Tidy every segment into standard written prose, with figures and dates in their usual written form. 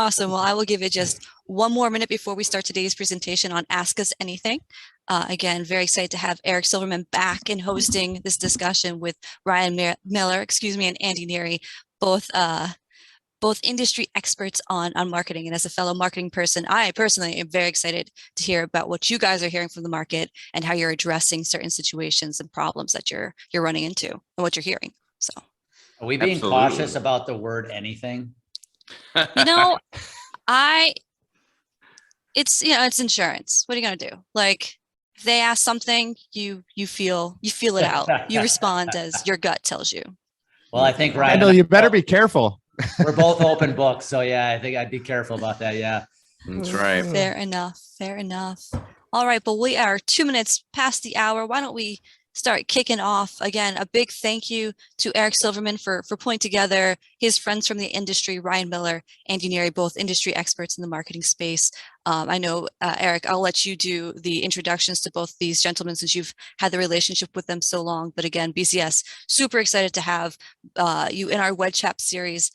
Awesome. Well, I will give it just one more minute before we start today's presentation on Ask Us Anything. Again, very excited to have Eric Silverman back and hosting this discussion with Ryan Miller, and Andy Neary, both industry experts on marketing. And as a fellow marketing person, I personally am very excited to hear about what you guys are hearing from the market and how you're addressing certain situations and problems that you're running into and what you're hearing. So, are we being cautious about the word anything? It's insurance. What are you gonna do? Like, if they ask something, you feel it out. You respond as your gut tells you. Well, I think Ryan, Kendall, you better be careful. We're both open books, so yeah, I think I'd be careful about that. Yeah, that's right. Fair enough. All right, but we are 2 minutes past the hour. Why don't we start kicking off? Again, a big thank you to Eric Silverman for putting together his friends from the industry, Ryan Miller, Andy Neary, both industry experts in the marketing space. I know, Eric, I'll let you do the introductions to both these gentlemen since you've had the relationship with them so long. But again, BCS, super excited to have you in our Webchat series.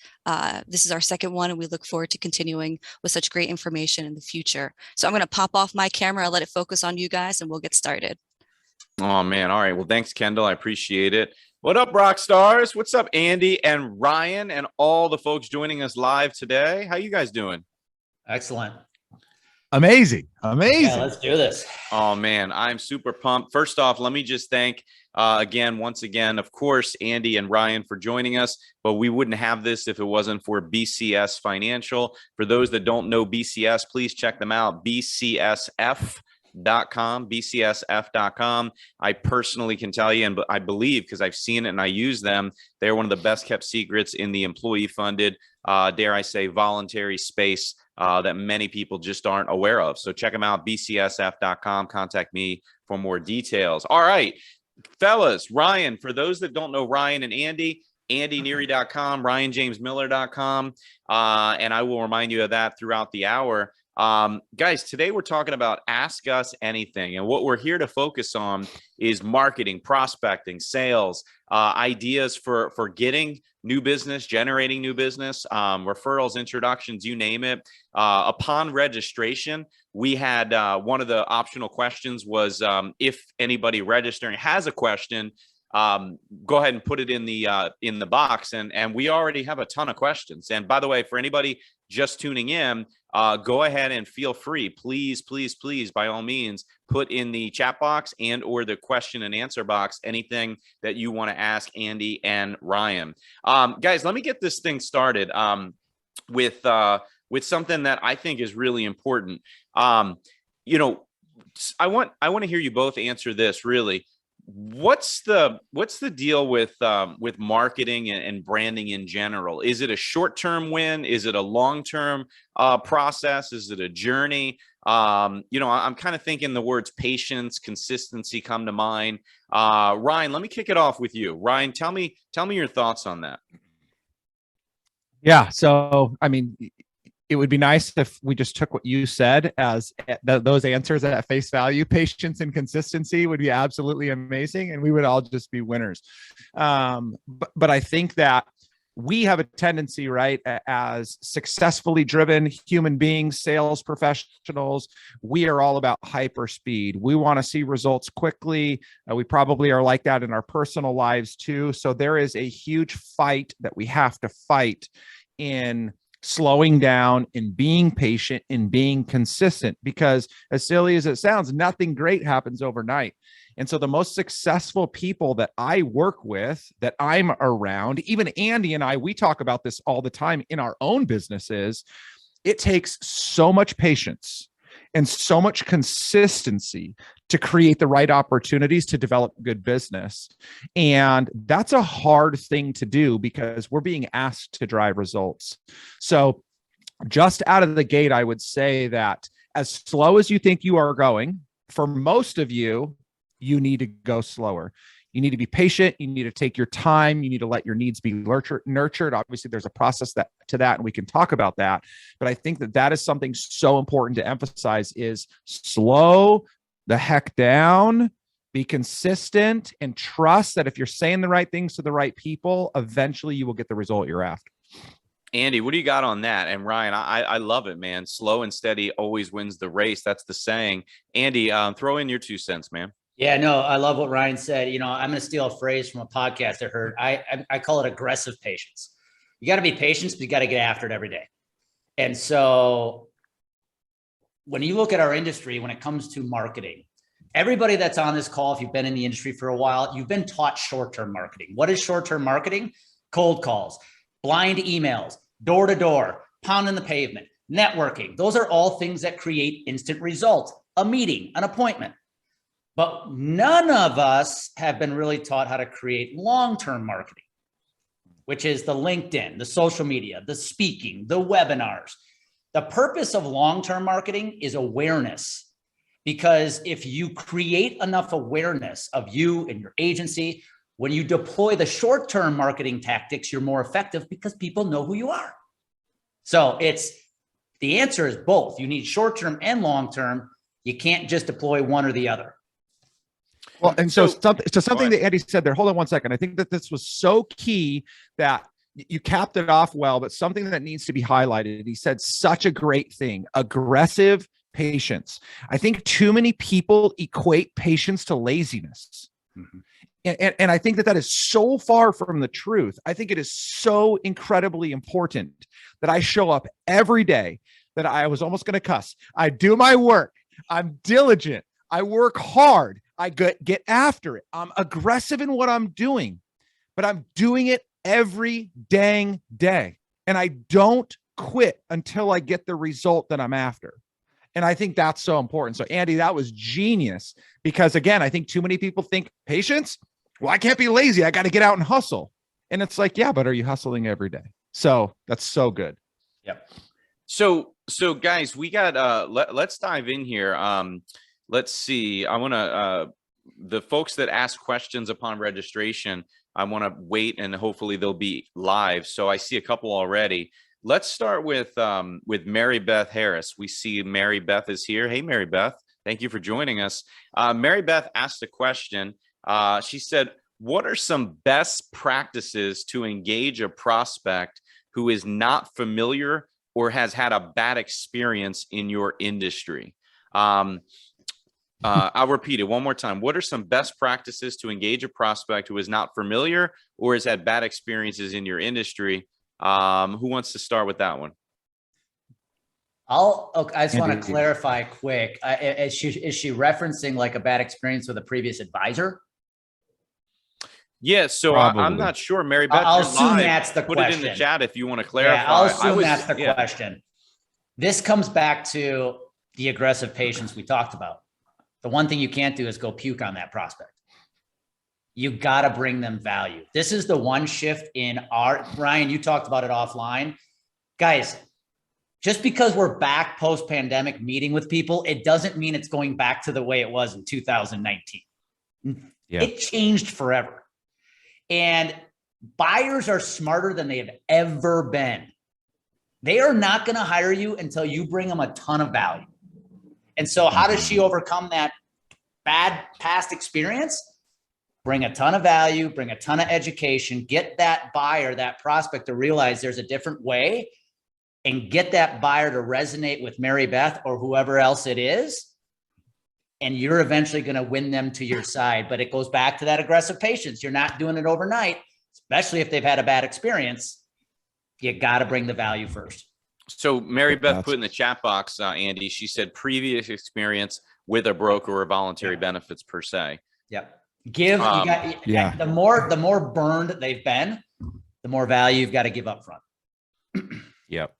This is our second one, and we look forward to continuing with such great information in the future. So I'm going to pop off my camera, let it focus on you guys, and we'll get started. Oh, man. All right. Well, thanks, Kendall. I appreciate it. What up, rock stars? What's up, Andy and Ryan and all the folks joining us live today? How you guys doing? Excellent. Amazing. Yeah, let's do this. Oh, man. I'm super pumped. First off, let me just thank once again, of course, Andy and Ryan for joining us, but we wouldn't have this if it wasn't for BCS Financial. For those that don't know BCS, please check them out. BCSF.com. I personally can tell you, and I believe because I've seen it and I use them, they're one of the best kept secrets in the employee funded, dare I say, voluntary space that many people just aren't aware of. So check them out, BCSF.com. Contact me for more details. All right, fellas, Ryan, for those that don't know Ryan and Andy, AndyNeary.com, RyanJamesMiller.com. And I will remind you of that throughout the hour. Guys, today we're talking about Ask Us Anything, and what we're here to focus on is marketing, prospecting, sales, ideas for getting new business, generating new business, referrals, introductions, you name it. Upon registration, we had one of the optional questions was if anybody registering has a question, go ahead and put it in the box, and we already have a ton of questions. And by the way, for anybody just tuning in, go ahead and feel free, please, by all means, put in the chat box and or the question and answer box anything that you want to ask Andy and Ryan. Guys, let me get this thing started with something that I think is really important. I want to hear you both answer this. Really, what's the deal with marketing and branding in general? Is it a short-term win? Is it a long-term process? Is it a journey? I'm kind of thinking the words patience, consistency come to mind. Ryan, let me kick it off with you. Ryan, tell me your thoughts on that. Yeah. So, I mean, it would be nice if we just took what you said as those answers at face value. Patience and consistency would be absolutely amazing, and we would all just be winners. But I think that we have a tendency, right, as successfully driven human beings, sales professionals, we are all about hyper speed. We want to see results quickly. We probably are like that in our personal lives too. So there is a huge fight that we have to fight in slowing down, in being patient, in being consistent, because as silly as it sounds, nothing great happens overnight. And so the most successful people that I work with, that I'm around, even Andy and I, we talk about this all the time in our own businesses. It takes so much patience and so much consistency to create the right opportunities to develop good business. And that's a hard thing to do because we're being asked to drive results. So just out of the gate, I would say that as slow as you think you are going, for most of you, you need to go slower. You need to be patient. You need to take your time. You need to let your needs be nurtured. Obviously, there's a process to that, and we can talk about that. But I think that is something so important to emphasize: is slow the heck down, be consistent, and trust that if you're saying the right things to the right people, eventually you will get the result you're after. Andy, what do you got on that? And Ryan, I love it, man. Slow and steady always wins the race. That's the saying. Andy, throw in your 2 cents, man. Yeah, no, I love what Ryan said. You know, I'm going to steal a phrase from a podcast I heard. I call it aggressive patience. You got to be patient, but you got to get after it every day. And so when you look at our industry, when it comes to marketing, everybody that's on this call, if you've been in the industry for a while, you've been taught short-term marketing. What is short-term marketing? Cold calls, blind emails, door-to-door, pounding the pavement, networking. Those are all things that create instant results, a meeting, an appointment. But none of us have been really taught how to create long-term marketing, which is the LinkedIn, the social media, the speaking, the webinars. The purpose of long-term marketing is awareness. Because if you create enough awareness of you and your agency, when you deploy the short-term marketing tactics, you're more effective because people know who you are. So the answer is both. You need short-term and long-term. You can't just deploy one or the other. Well, and so something that Andy said there, hold on one second. I think that this was so key that you capped it off well, but something that needs to be highlighted. He said such a great thing, aggressive patience. I think too many people equate patience to laziness. Mm-hmm. And I think that is so far from the truth. I think it is so incredibly important that I show up every day, that I was almost going to cuss. I do my work. I'm diligent. I work hard. I get after it. I'm aggressive in what I'm doing, but I'm doing it every dang day. And I don't quit until I get the result that I'm after. And I think that's so important. So Andy, that was genius, because again, I think too many people think patience. Well, I can't be lazy. I got to get out and hustle. And it's like, yeah, but are you hustling every day? So that's so good. Yep. So guys, we got, let's dive in here. Let's see. I want to, the folks that ask questions upon registration, I want to wait and hopefully they'll be live. So I see a couple already. Let's start with Mary Beth Harris. We see Mary Beth is here. Hey, Mary Beth, thank you for joining us. Mary Beth asked a question. She said, what are some best practices to engage a prospect who is not familiar or has had a bad experience in your industry? I'll repeat it one more time. What are some best practices to engage a prospect who is not familiar or has had bad experiences in your industry? Who wants to start with that one? I just want to clarify quick. Is she referencing like a bad experience with a previous advisor? Yeah, so I'm not sure, Mary Beth. I'll assume that's the question. Put it in the chat if you want to clarify. Yeah, I'll assume that's the question. This comes back to the aggressive patience we talked about. The one thing you can't do is go puke on that prospect. You got to bring them value. This is the one shift in Ryan, you talked about it offline. Guys, just because we're back post-pandemic meeting with people, it doesn't mean it's going back to the way it was in 2019. Yeah. It changed forever. And buyers are smarter than they have ever been. They are not going to hire you until you bring them a ton of value. And so how does she overcome that bad past experience? Bring a ton of value, bring a ton of education, get that buyer, that prospect to realize there's a different way, and get that buyer to resonate with Mary Beth or whoever else it is. And you're eventually going to win them to your side. But it goes back to that aggressive patience. You're not doing it overnight, especially if they've had a bad experience. You got to bring the value first. So Mary Beth put in the chat box, Andy, she said previous experience with a broker or voluntary benefits per se. Yep. The more burned they've been, the more value you've got to give up front. Yep.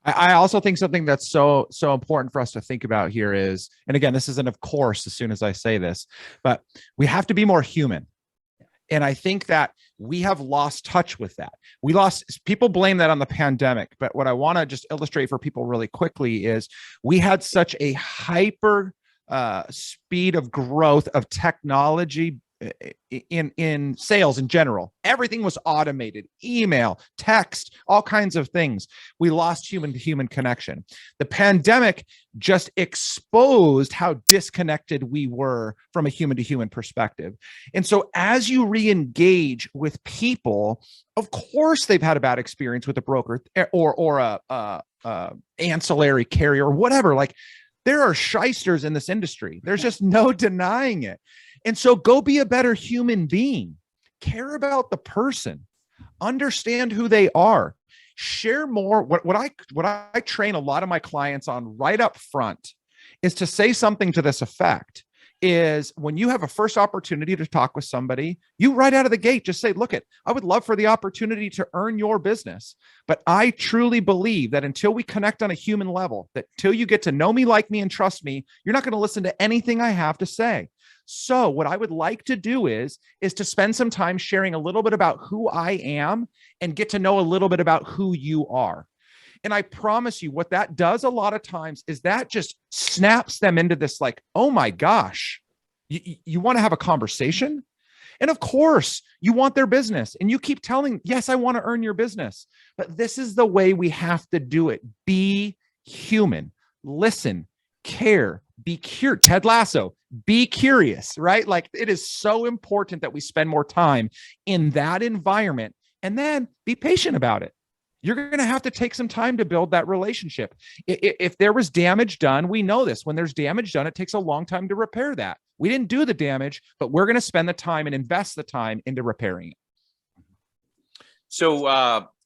I also think something that's so important for us to think about here is, and again, this isn't of course as soon as I say this, but we have to be more human. And I think that we have lost touch with that. People blame that on the pandemic, but what I want to just illustrate for people really quickly is we had such a hyper speed of growth of technology in sales in general. Everything was automated, email, text, all kinds of things. We lost human to human connection. The pandemic just exposed how disconnected we were from a human to human perspective. And so as you re-engage with people, of course they've had a bad experience with a broker or a ancillary carrier or whatever. Like, there are shysters in this industry. There's just no denying it. And so go be a better human being. Care about the person. Understand who they are. Share more. What I train a lot of my clients on right up front is to say something to this effect. Is when you have a first opportunity to talk with somebody, you right out of the gate just say, look, I would love for the opportunity to earn your business. But I truly believe that until we connect on a human level, that till you get to know me, like me, and trust me, you're not going to listen to anything I have to say. So what I would like to do is to spend some time sharing a little bit about who I am and get to know a little bit about who you are. And I promise you, what that does a lot of times is that just snaps them into this like, oh my gosh, you want to have a conversation? And of course, you want their business. And you keep telling, yes, I want to earn your business. But this is the way we have to do it. Be human. Listen, care, be curious. Ted Lasso, be curious, right? Like, it is so important that we spend more time in that environment and then be patient about it. You're going to have to take some time to build that relationship. If there was damage done, we know this. When there's damage done, it takes a long time to repair that. We didn't do the damage, but we're going to spend the time and invest the time into repairing it. So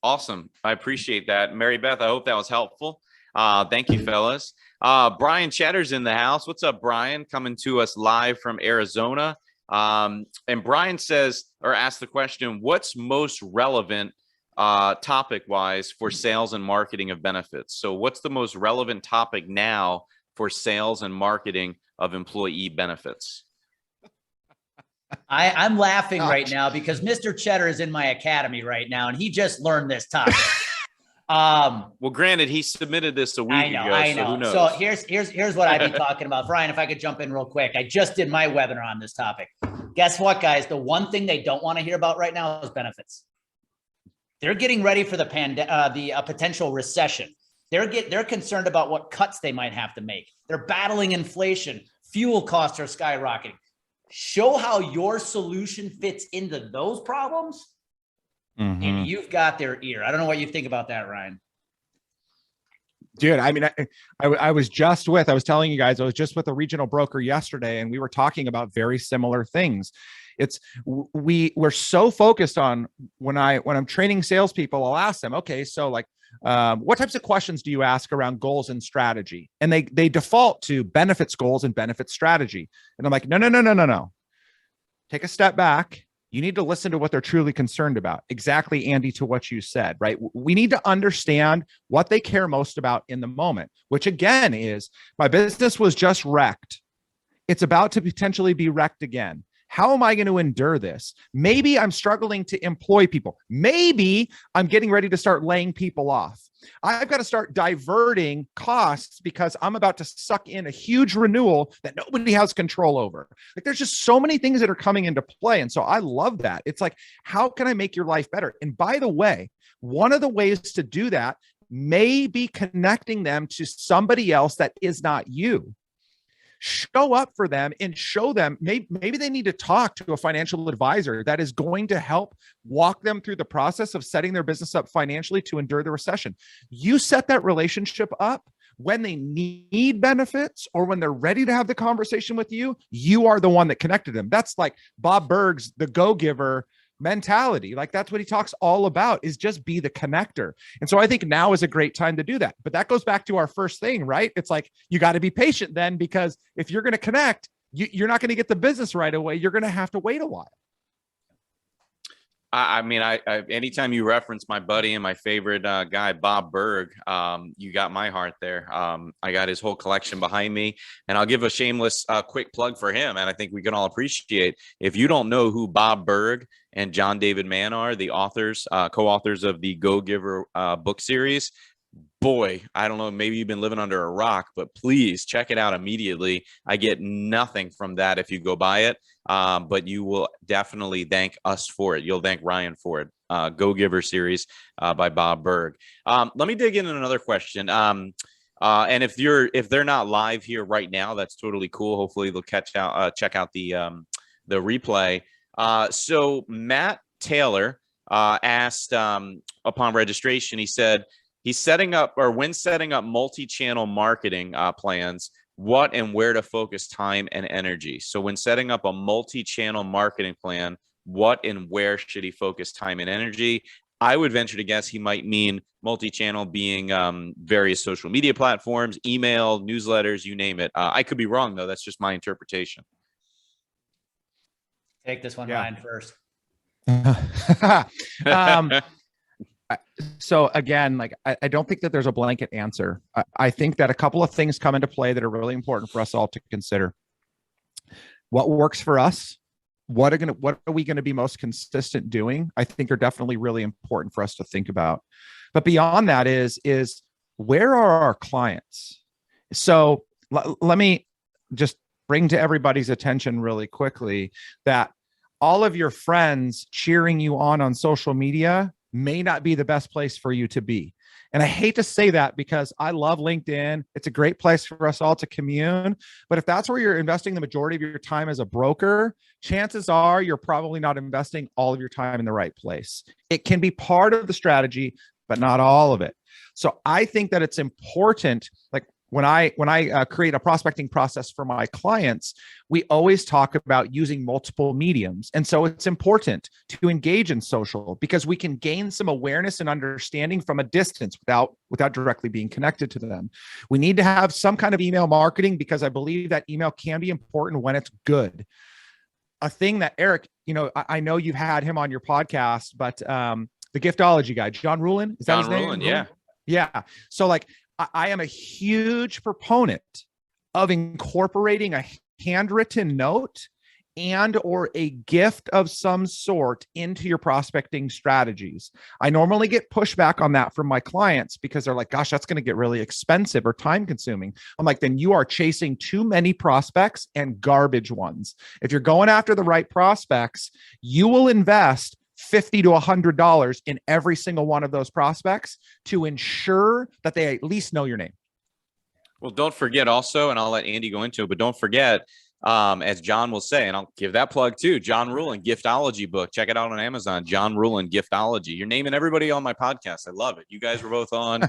awesome. I appreciate that. Mary Beth, I hope that was helpful. Thank you, fellas. Brian Chatter's in the house. What's up, Brian? Coming to us live from Arizona. And Brian says, or asked the question, what's most relevant topic wise for sales and marketing of benefits? So what's the most relevant topic now for sales and marketing of employee benefits? I'm laughing right now because Mr. Cheddar is in my academy right now, and he just learned this topic. Well, granted, he submitted this a week ago. I know. So who knows? So here's what I've been talking about. Brian, if I could jump in real quick. I just did my webinar on this topic. Guess what, guys? The one thing they don't want to hear about right now is benefits. They're getting ready for the potential recession. They're concerned about what cuts they might have to make. They're battling inflation. Fuel costs are skyrocketing. Show how your solution fits into those problems, and you've got their ear. I don't know what you think about that, Ryan. Dude, I mean, I was telling you guys, I was just with a regional broker yesterday, and we were talking about very similar things. We're so focused on when I'm training salespeople, I'll ask them, okay, so like, what types of questions do you ask around goals and strategy? And they default to benefits goals and benefits strategy. And I'm like, no. Take a step back. You need to listen to what they're truly concerned about. Exactly, Andy, to what you said, right? We need to understand what they care most about in the moment, which again is, my business was just wrecked. It's about to potentially be wrecked again. How am I going to endure this? Maybe I'm struggling to employ people. Maybe I'm getting ready to start laying people off. I've got to start diverting costs because I'm about to suck in a huge renewal that nobody has control over. Like, there's just so many things that are coming into play. And so I love that. It's like, how can I make your life better? And by the way, one of the ways to do that may be connecting them to somebody else that is not you. Show up for them and show them maybe they need to talk to a financial advisor that is going to help walk them through the process of setting their business up financially to endure the recession. You set that relationship up when they need benefits or when they're ready to have the conversation with you. You are the one that connected them. That's like Bob Berg's The Go-Giver mentality. Like, that's what he talks all about, is just be the connector. And so I think now is a great time to do that. But that goes back to our first thing, right? It's like, you got to be patient then, because if you're going to connect, you're not going to get the business right away. You're going to have to wait a while. I mean, anytime you reference my buddy and my favorite guy, Bob Berg, you got my heart there. I got his whole collection behind me, and I'll give a shameless quick plug for him. And I think we can all appreciate, if you don't know who Bob Berg and John David Mann are, the authors, co-authors of the Go-Giver book series, boy, I don't know, maybe you've been living under a rock, but please check it out immediately. I get nothing from that if you go buy it, but you will definitely thank us for it. You'll thank Ryan for it. Go Giver series by Bob Berg. Let me dig in another question. And if they're not live here right now, that's totally cool. Hopefully they'll check out the replay. So Matt Taylor asked upon registration, he said, when setting up multi-channel marketing plans, what and where to focus time and energy. So when setting up a multi-channel marketing plan, what and where should he focus time and energy? I would venture to guess he might mean multi-channel being various social media platforms, email, newsletters, you name it. I could be wrong, though. That's just my interpretation. Take this one, Ryan, first. So again, like I don't think that there's a blanket answer. I think that a couple of things come into play that are really important for us all to consider. What works for us? What are we going to be most consistent doing? I think are definitely really important for us to think about. But beyond that is where are our clients? So let me just bring to everybody's attention really quickly that all of your friends cheering you on social media may not be the best place for you to be. And I hate to say that because I love LinkedIn. It's a great place for us all to commune. But if that's where you're investing the majority of your time as a broker, chances are you're probably not investing all of your time in the right place. It can be part of the strategy, but not all of it. So I think that it's important, like when I create a prospecting process for my clients, we always talk about using multiple mediums. And so it's important to engage in social because we can gain some awareness and understanding from a distance without directly being connected to them. We need to have some kind of email marketing because I believe that email can be important when it's good. A thing that Eric, I know you've had him on your podcast, but the giftology guy, John Rulin, is that his name? Rulin, yeah. Yeah. So like, I am a huge proponent of incorporating a handwritten note and or a gift of some sort into your prospecting strategies. I normally get pushback on that from my clients because they're like, gosh, that's going to get really expensive or time consuming. I'm like, then you are chasing too many prospects and garbage ones. If you're going after the right prospects, you will invest $50 to $100 in every single one of those prospects to ensure that they at least know your name. Well, don't forget also, and I'll let Andy go into it, but don't forget, as John will say, and I'll give that plug too, John Rulin, Giftology book. Check it out on Amazon, John Rulin, Giftology. You're naming everybody on my podcast. I love it. You guys were both on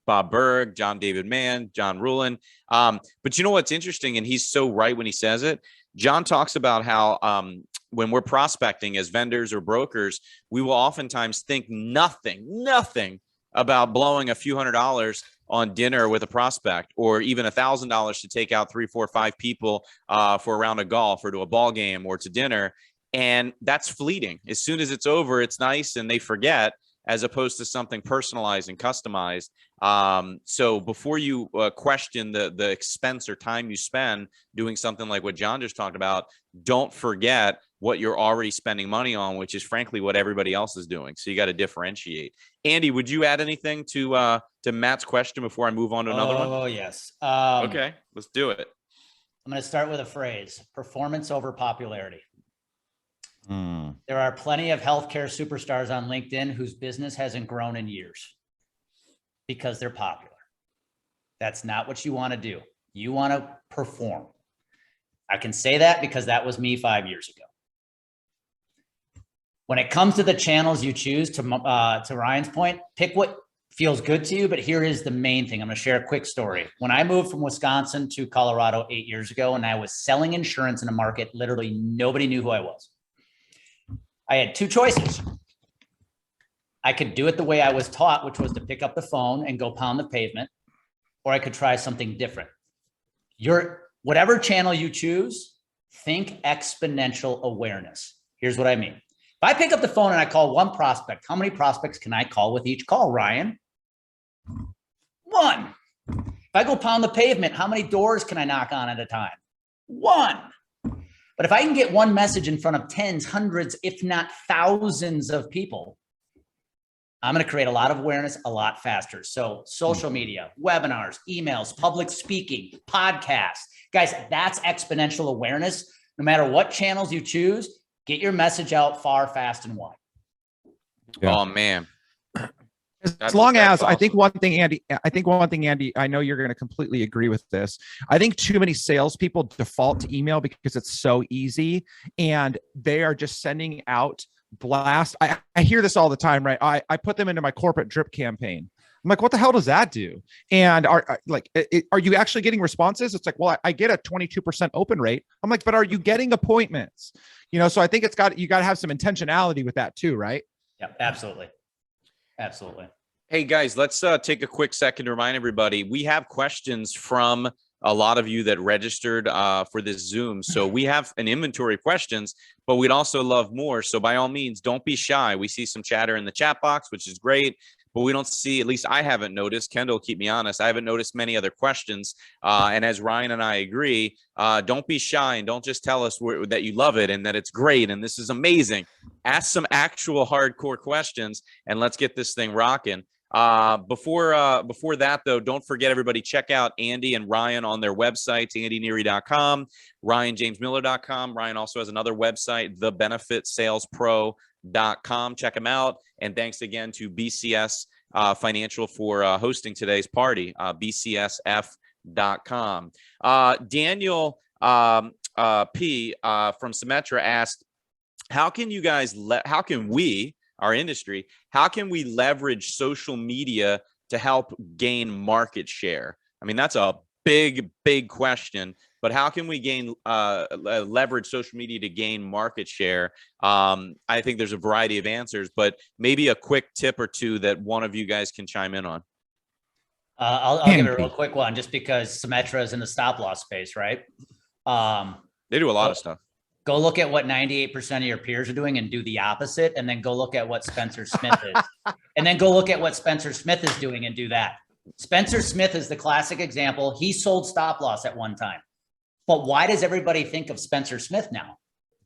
Bob Berg, John David Mann, John Rulin. But you know what's interesting, and he's so right when he says it, John talks about how when we're prospecting as vendors or brokers, we will oftentimes think nothing about blowing a few $100s on dinner with a prospect, or even $1,000 to take out 3, 4, 5 people for a round of golf or to a ball game or to dinner. And that's fleeting. As soon as it's over, it's nice and they forget, as opposed to something personalized and customized. So before you question the expense or time you spend doing something like what John just talked about, don't forget what you're already spending money on, which is frankly what everybody else is doing. So you got to differentiate. Andy, would you add anything to Matt's question before I move on to another one? Oh, yes. Okay, let's do it. I'm going to start with a phrase: performance over popularity. There are plenty of healthcare superstars on LinkedIn whose business hasn't grown in years because they're popular. That's not what you want to do. You want to perform. I can say that because that was me 5 years ago. When it comes to the channels you choose, to Ryan's point, pick what feels good to you. But here is the main thing. I'm going to share a quick story. When I moved from Wisconsin to Colorado 8 years ago, and I was selling insurance in a market, literally nobody knew who I was. I had two choices. I could do it the way I was taught, which was to pick up the phone and go pound the pavement, or I could try something different. Whatever channel you choose, think exponential awareness. Here's what I mean. If I pick up the phone and I call one prospect, how many prospects can I call with each call, Ryan? 1. If I go pound the pavement, how many doors can I knock on at a time? 1. But if I can get one message in front of tens, hundreds, if not thousands of people, I'm going to create a lot of awareness a lot faster. So social media, webinars, emails, public speaking, podcasts. Guys, that's exponential awareness. No matter what channels you choose, get your message out far, fast, and wide. Yeah. Oh man. As long as awesome. I think one thing, Andy, I know you're going to completely agree with this. I think too many salespeople default to email because it's so easy, and they are just sending out blast. I hear this all the time, right? I put them into my corporate drip campaign. I'm like, what the hell does that do? And are you actually getting responses? It's like, well, I get a 22% open rate. I'm like, but are you getting appointments? So I think you got to have some intentionality with that too, right? Yeah, absolutely. Absolutely. Hey guys, let's take a quick second to remind everybody, we have questions from a lot of you that registered for this Zoom. So we have an inventory of questions, but we'd also love more. So by all means, don't be shy. We see some chatter in the chat box, which is great, but we don't see, at least I haven't noticed, Kendall, keep me honest, I haven't noticed many other questions. And as Ryan and I agree, don't be shy and don't just tell us that you love it and that it's great and this is amazing. Ask some actual hardcore questions and let's get this thing rocking. Before that though, don't forget everybody, check out Andy and Ryan on their websites, andyneary.com, ryanjamesmiller.com. Ryan also has another website, thebenefitsalespro.com. Check them out. And thanks again to BCS Financial for hosting today's party, bcsf.com. Daniel P from Symetra asked, how can we, our industry, how can we leverage social media to help gain market share? I mean, that's a big question, but how can we leverage social media to gain market share? I think there's a variety of answers, but maybe a quick tip or two that one of you guys can chime in on. I'll give it a real quick one, just because Symetra is in the stop loss space, right? They do a lot of stuff. Go look at what 98% of your peers are doing and do the opposite. And then go look at what Spencer Smith is. And then go look at what Spencer Smith is doing and do that. Spencer Smith is the classic example. He sold stop loss at one time. But why does everybody think of Spencer Smith now?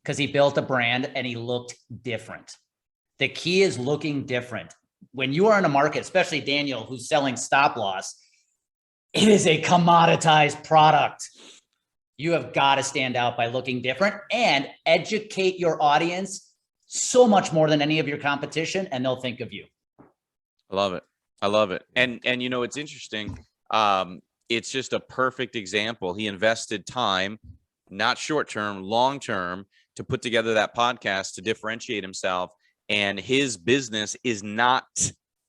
Because he built a brand and he looked different. The key is looking different. When you are in a market, especially Daniel, who's selling stop loss, it is a commoditized product. You have got to stand out by looking different and educate your audience so much more than any of your competition, and they'll think of you. I love it. I love it. And it's interesting. It's just a perfect example. He invested time, not short-term, long-term, to put together that podcast to differentiate himself. And his business is not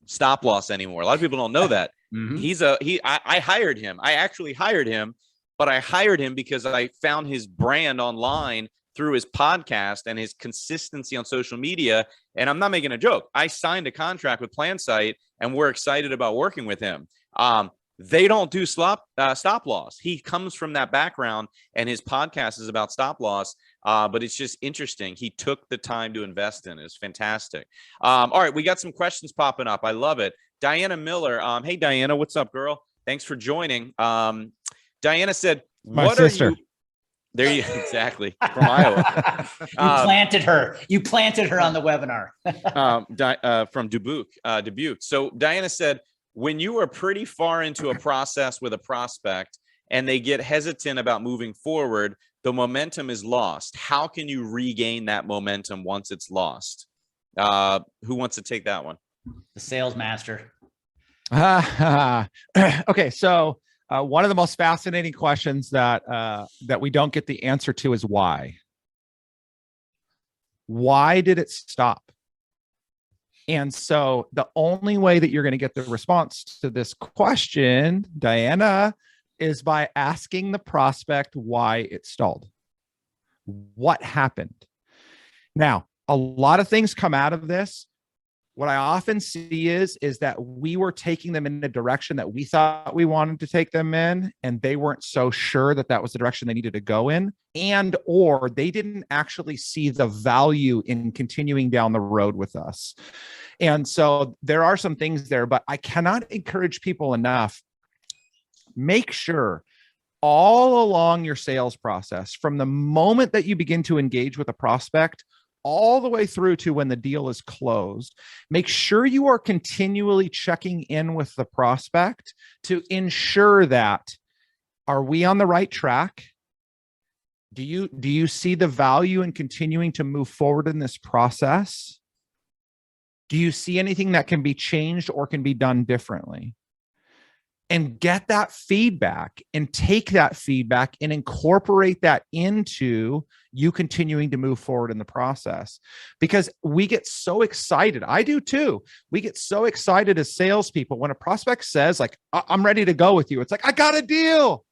stop loss anymore. A lot of people don't know that. Mm-hmm. I hired him. I actually hired him. But I hired him because I found his brand online through his podcast and his consistency on social media. And I'm not making a joke. I signed a contract with PlanSight and we're excited about working with him. They don't do stop loss. He comes from that background and his podcast is about stop loss. But it's just interesting. He took the time to invest in it. It's fantastic. All right. We got some questions popping up. I love it. Diana Miller. Hey, Diana, what's up, girl? Thanks for joining. Diana said, "My sister." There you exactly from Iowa. You planted her on the webinar. From Dubuque. So Diana said, when you are pretty far into a process with a prospect and they get hesitant about moving forward, the momentum is lost. How can you regain that momentum once it's lost? Who wants to take that one? The sales master. Okay, so. One of the most fascinating questions that we don't get the answer to is why. Why did it stop? And so the only way that you're going to get the response to this question, Diana, is by asking the prospect why it stalled. What happened? Now, a lot of things come out of this. What I often see is that we were taking them in a direction that we thought we wanted to take them in, and they weren't so sure that that was the direction they needed to go in, or they didn't actually see the value in continuing down the road with us. And so there are some things there, but I cannot encourage people enough. Make sure all along your sales process, from the moment that you begin to engage with a prospect, all the way through to when the deal is closed. Make sure you are continually checking in with the prospect to ensure that, are we on the right track? Do you see the value in continuing to move forward in this process? Do you see anything that can be changed or can be done differently? And get that feedback and take that feedback and incorporate that into you continuing to move forward in the process. Because we get so excited. I do too. We get so excited as salespeople when a prospect says like, I'm ready to go with you. It's like, I got a deal.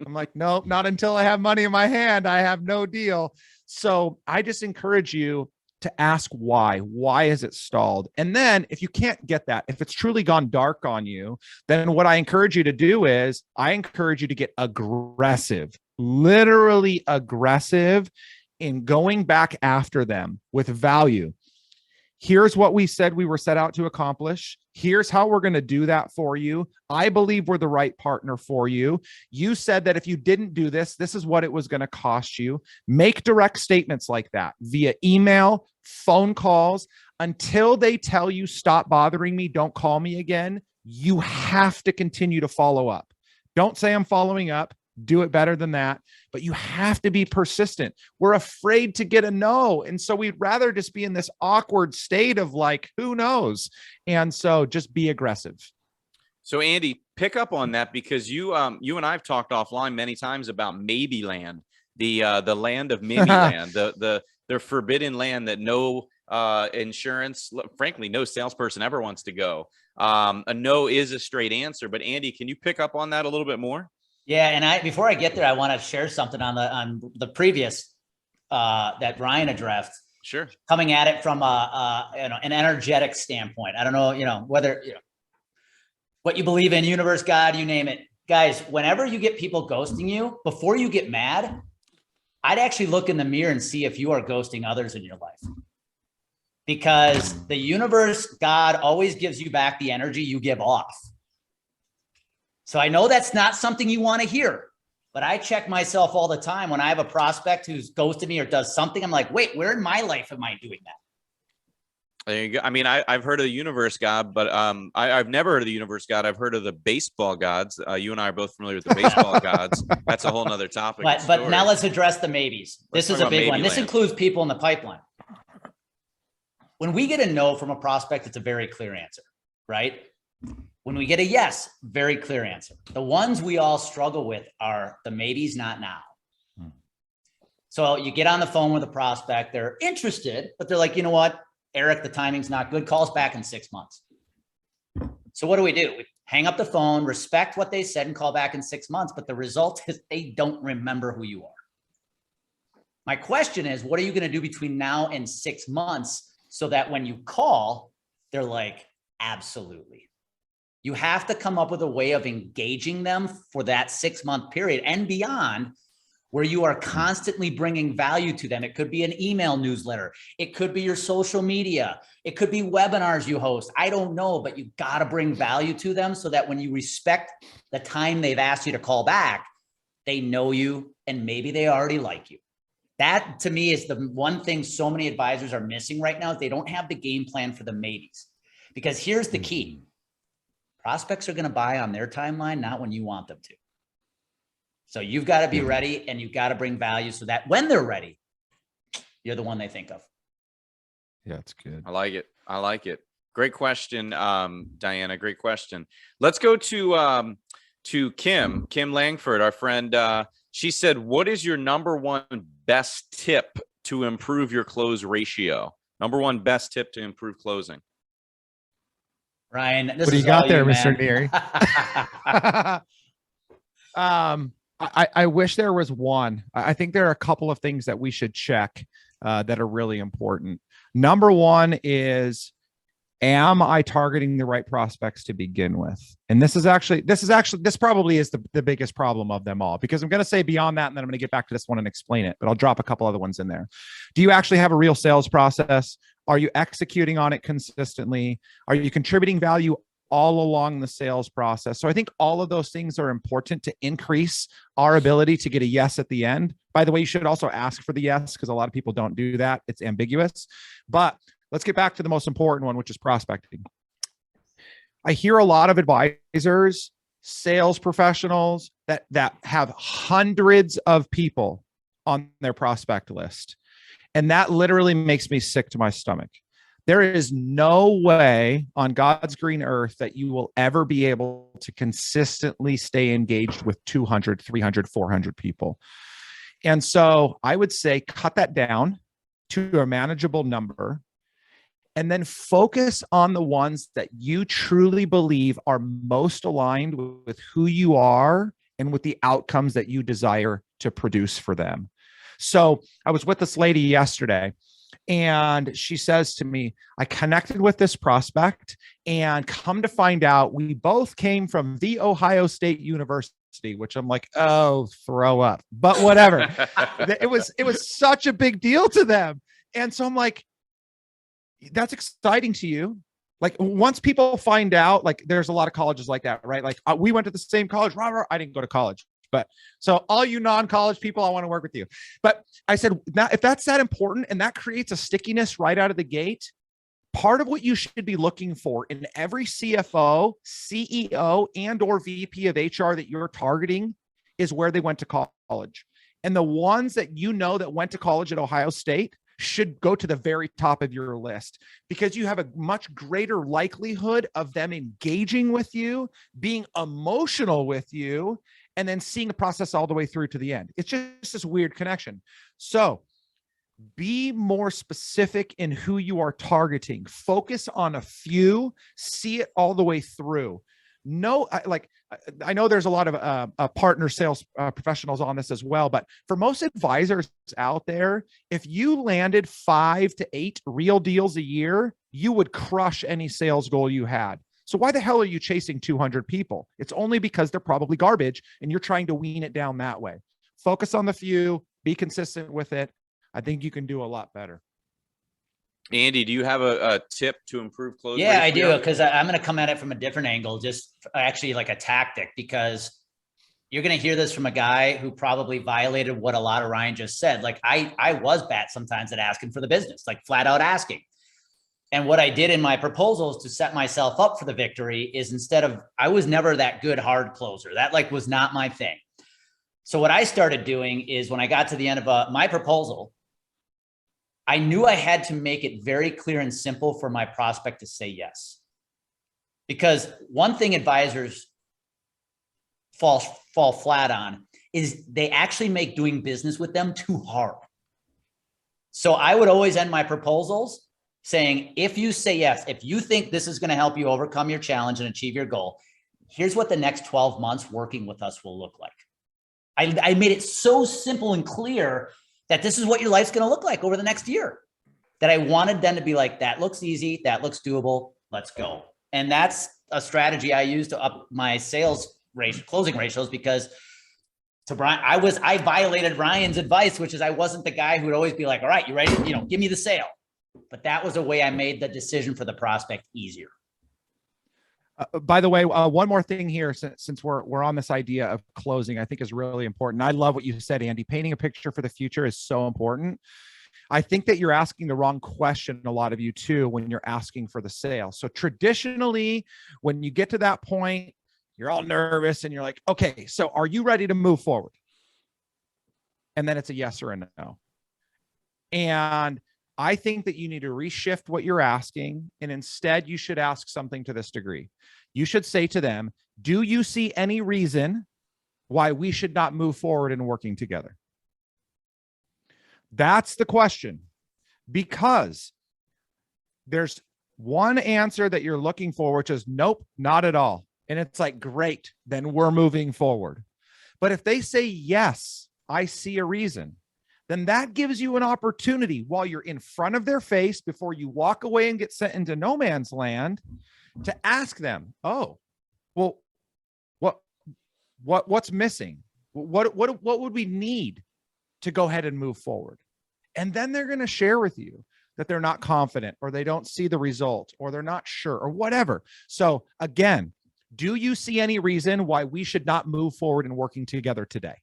I'm like, no, not until I have money in my hand. I have no deal. So I just encourage you to ask why. Why is it stalled? And then if you can't get that, if it's truly gone dark on you, then what I encourage you to do is I encourage you to get aggressive, literally aggressive in going back after them with value. Here's what we said we were set out to accomplish. Here's how we're going to do that for you. I believe we're the right partner for you. You said that if you didn't do this, this is what it was going to cost you. Make direct statements like that via email, phone calls, until they tell you, stop bothering me, don't call me again. You have to continue to follow up. Don't say I'm following up. Do it better than that. But you have to be persistent. We're afraid to get a no. And so we'd rather just be in this awkward state of like, who knows? And so just be aggressive. So Andy, pick up on that, because you and I've talked offline many times about maybe land, the land of maybe land, the forbidden land that no insurance, frankly, no salesperson ever wants to go. A no is a straight answer. But Andy, can you pick up on that a little bit more? Yeah, and before I get there, I want to share something on the previous that Ryan addressed. Sure. Coming at it from an energetic standpoint. I don't know, whether what you believe in, universe, God, you name it. Guys, whenever you get people ghosting you, before you get mad, I'd actually look in the mirror and see if you are ghosting others in your life. Because the universe, God, always gives you back the energy you give off. So I know that's not something you want to hear, but I check myself all the time when I have a prospect who's ghosted me or does something. I'm like, wait, where in my life am I doing that? There you go. I mean, I've heard of the universe God, but I've never heard of the universe God. I've heard of the baseball gods. You and I are both familiar with the baseball gods. That's a whole nother topic. But now let's address the maybes. This is a big one. This includes people in the pipeline. When we get a no from a prospect, it's a very clear answer, right? When we get a yes, very clear answer. The ones we all struggle with are the maybes, not now. So you get on the phone with a prospect, they're interested, but they're like, you know what, Eric, the timing's not good. Call us back in 6 months. So what do? We hang up the phone, respect what they said, and call back in 6 months. But the result is they don't remember who you are. My question is, what are you going to do between now and 6 months so that when you call, they're like, absolutely. You have to come up with a way of engaging them for that 6 month period and beyond, where you are constantly bringing value to them. It could be an email newsletter. It could be your social media. It could be webinars you host. I don't know, but you got to bring value to them so that when you respect the time they've asked you to call back, they know you and maybe they already like you. That to me is the one thing so many advisors are missing right now. Is they don't have the game plan for the maybes. Because here's the key. Prospects are going to buy on their timeline, not when you want them to. So you've got to be ready and you've got to bring value so that when they're ready, you're the one they think of. Yeah, it's good. I like it. I like it. Great question, Diana. Great question. Let's go to Kim Langford, our friend. She said, what is your number one best tip to improve your close ratio? Number one best tip to improve closing. Ryan, what do you got there, Mr. Neary? I wish there was one. I think there are a couple of things that we should check that are really important. Number one is, am I targeting the right prospects to begin with? And this probably is the biggest problem of them all, because I'm going to say beyond that, and then I'm going to get back to this one and explain it, but I'll drop a couple other ones in there. Do you actually have a real sales process? Are you executing on it consistently? Are you contributing value all along the sales process. So I think all of those things are important to increase our ability to get a yes at the end. By the way, you should also ask for the yes, because a lot of people don't do that. It's ambiguous. But let's get back to the most important one, which is prospecting. I hear a lot of advisors, sales professionals that have hundreds of people on their prospect list. And that literally makes me sick to my stomach. There is no way on God's green earth that you will ever be able to consistently stay engaged with 200, 300, 400 people. And so I would say cut that down to a manageable number, and then focus on the ones that you truly believe are most aligned with who you are and with the outcomes that you desire to produce for them. So I was with this lady yesterday, and she says to me, I connected with this prospect, and come to find out, we both came from The Ohio State University, which I'm like, oh, throw up, but whatever. It was such a big deal to them. And so I'm like, that's exciting to you. Like, once people find out, like, there's a lot of colleges like that, right? Like, we went to the same college. Robert, I didn't go to college, but so all you non-college people, I want to work with you. But I said, now, if that's that important and that creates a stickiness right out of the gate, part of what you should be looking for in every CFO, CEO, and or VP of HR that you're targeting is where they went to college. And the ones that you know that went to college at Ohio State should go to the very top of your list, because you have a much greater likelihood of them engaging with you, being emotional with you, and then seeing the process all the way through to the end. It's just this weird connection. So be more specific in who you are targeting. Focus on a few, see it all the way through. No, I know there's a lot of partner sales professionals on this as well, but for most advisors out there, if you landed 5 to 8 real deals a year, you would crush any sales goal you had. So why the hell are you chasing 200 people? It's only because they're probably garbage and you're trying to wean it down that way. Focus on the few, be consistent with it. I think you can do a lot better. Andy, do you have a tip to improve close Yeah, I ratio? do, because I'm going to come at it from a different angle, just actually like a tactic, because you're going to hear this from a guy who probably violated what a lot of Ryan just said. Like I was bad sometimes at asking for the business, like flat out asking. And what I did in my proposals to set myself up for the victory is, I was never that good hard closer. That was not my thing. So what I started doing is, when I got to the end of my proposal, I knew I had to make it very clear and simple for my prospect to say yes. Because one thing advisors fall flat on is they actually make doing business with them too hard. So I would always end my proposals saying, if you say yes, if you think this is going to help you overcome your challenge and achieve your goal, here's what the next 12 months working with us will look like. I made it so simple and clear that this is what your life's going to look like over the next year, that I wanted them to be like, that looks easy, that looks doable, let's go. And that's a strategy I use to up my sales closing ratios, because to Brian, I violated Ryan's advice, which is I wasn't the guy who would always be like, all right, you ready? Give me the sale. But that was a way I made the decision for the prospect easier. By the way, one more thing here, since we're on this idea of closing, I think is really important. I love what you said, Andy. Painting a picture for the future is so important. I think that you're asking the wrong question, a lot of you too, when you're asking for the sale. So traditionally, when you get to that point, you're all nervous and you're like, okay, so are you ready to move forward? And then it's a yes or a no. And I think that you need to reshift what you're asking, and instead you should ask something to this degree. You should say to them, do you see any reason why we should not move forward in working together? That's the question, because there's one answer that you're looking for, which is nope, not at all. And it's like, great, then we're moving forward. But if they say, yes, I see a reason, then that gives you an opportunity while you're in front of their face, before you walk away and get sent into no man's land, to ask them, oh, well, what's missing? What would we need to go ahead and move forward? And then they're going to share with you. that they're not confident or they don't see the result or they're not sure or whatever. So again, do you see any reason why we should not move forward in working together today?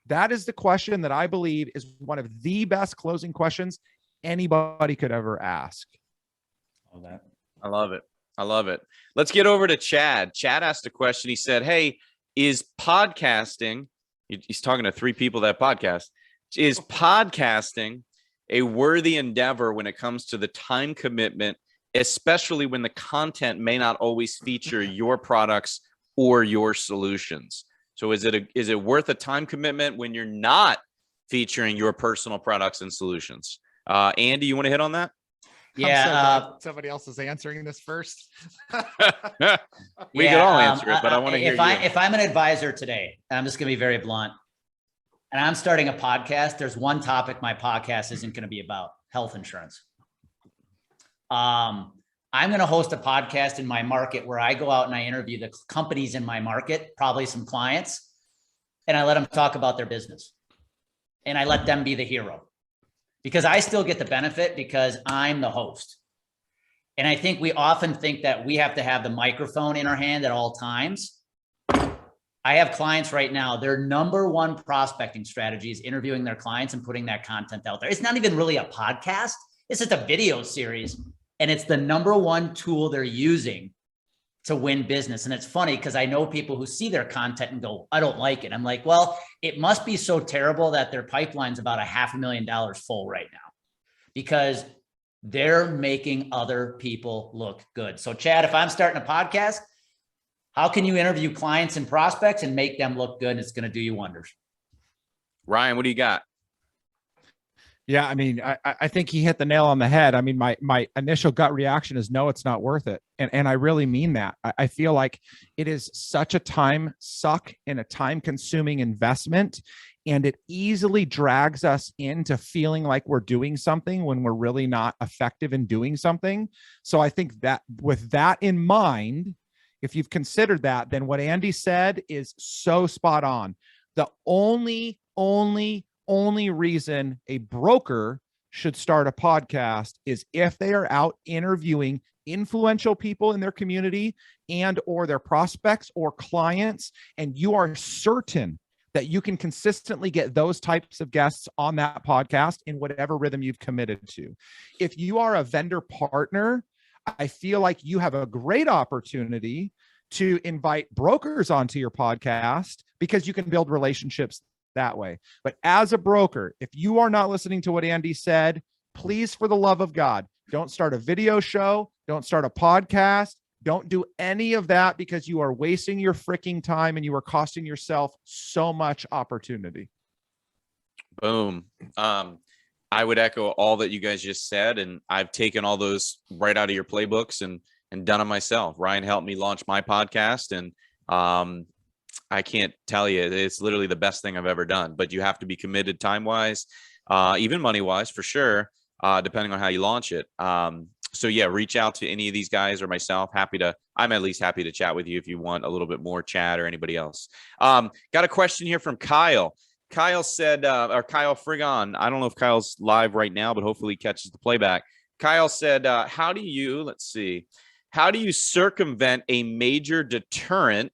That is the question that I believe is one of the best closing questions anybody could ever ask. All that. I love it. I love it. Let's get over to Chad. Chad asked a question. He said, hey, is podcasting, he's talking to 3 people that podcast, is podcasting a worthy endeavor when it comes to the time commitment, especially when the content may not always feature your products or your solutions? So is it worth a time commitment when you're not featuring your personal products and solutions? Andy, you want to hit on that? Yeah. Somebody else is answering this first. We could all answer it, but I want to hear you. If I'm an advisor today, and I'm just going to be very blunt, and I'm starting a podcast, there's one topic my podcast isn't going to be about: health insurance. I'm going to host a podcast in my market where I go out and I interview the companies in my market, probably some clients, and I let them talk about their business, and I let them be the hero, because I still get the benefit because I'm the host. And I think we often think that we have to have the microphone in our hand at all times. I have clients right now, their number one prospecting strategy is interviewing their clients and putting that content out there. It's not even really a podcast. It's just a video series. And it's the number one tool they're using to win business. And it's funny because I know people who see their content and go, I don't like it. I'm like, well, it must be so terrible that their pipeline's about $500,000 full right now, because they're making other people look good. So Chad, if I'm starting a podcast, how can you interview clients and prospects and make them look good? And it's going to do you wonders. Ryan, what do you got? Yeah, I mean, I think he hit the nail on the head. I mean, my initial gut reaction is no, it's not worth it. And I really mean that. I feel like it is such a time suck and a time consuming investment. And it easily drags us into feeling like we're doing something when we're really not effective in doing something. So I think that with that in mind, if you've considered that, then what Andy said is so spot on. The only reason a broker should start a podcast is if they are out interviewing influential people in their community and or their prospects or clients, and you are certain that you can consistently get those types of guests on that podcast in whatever rhythm you've committed to. If you are a vendor partner, I feel like you have a great opportunity to invite brokers onto your podcast because you can build relationships that way. But as a broker, if you are not listening to what Andy said, please, for the love of God, don't start a video show. Don't start a podcast. Don't do any of that, because you are wasting your freaking time and you are costing yourself so much opportunity. Boom. I would echo all that you guys just said, and I've taken all those right out of your playbooks and done it myself. Ryan helped me launch my podcast, and I can't tell you, it's literally the best thing I've ever done. But you have to be committed time-wise, even money-wise for sure, depending on how you launch it. So yeah, reach out to any of these guys or myself. I'm at least happy to chat with you if you want a little bit more chat, or anybody else. Got a question here from Kyle. Kyle said, or Kyle Frigon, I don't know if Kyle's live right now, but hopefully he catches the playback. Kyle said, how do you circumvent a major deterrent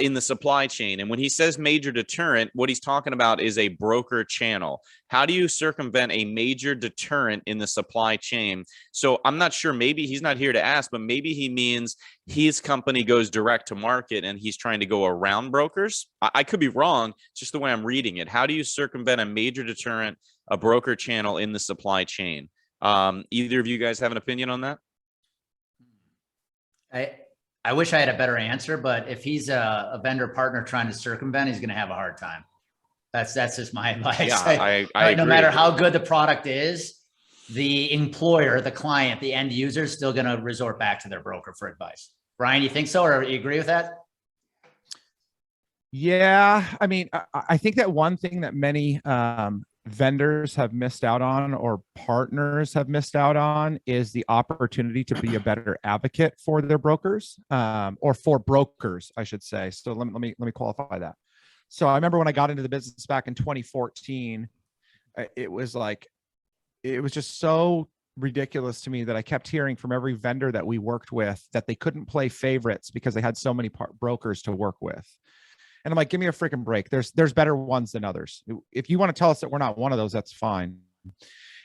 in the supply chain? And when he says major deterrent, what he's talking about is a broker channel. How do you circumvent a major deterrent in the supply chain? So I'm not sure, maybe he's not here to ask, but maybe he means his company goes direct to market and he's trying to go around brokers. I could be wrong, just the way I'm reading it. How do you circumvent a major deterrent, a broker channel in the supply chain? Either of you guys have an opinion on that? I wish I had a better answer, but if he's a vendor partner trying to circumvent, he's going to have a hard time. That's just my advice. Yeah, I agree. No matter how good the product is, the employer, the client, the end user is still going to resort back to their broker for advice. Brian, you think so, or you agree with that? Yeah, I mean, I think that one thing that many vendors have missed out on, or partners have missed out on, is the opportunity to be a better advocate for their brokers, or for brokers, I should say. So let me qualify that. So I remember when I got into the business back in 2014, it was just so ridiculous to me that I kept hearing from every vendor that we worked with that they couldn't play favorites because they had so many brokers to work with. And I'm like, give me a freaking break. There's better ones than others. If you want to tell us that we're not one of those, that's fine.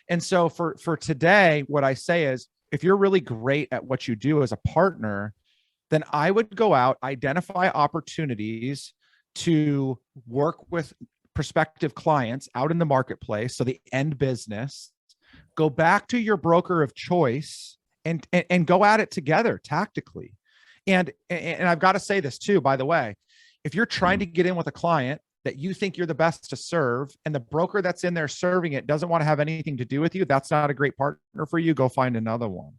And so for today, what I say is, if you're really great at what you do as a partner, then I would go out, identify opportunities to work with prospective clients out in the marketplace. So the end business, go back to your broker of choice and go at it together tactically. And I've got to say this too, by the way, if you're trying to get in with a client that you think you're the best to serve and the broker that's in there serving it doesn't want to have anything to do with you, that's not a great partner for you. Go find another one.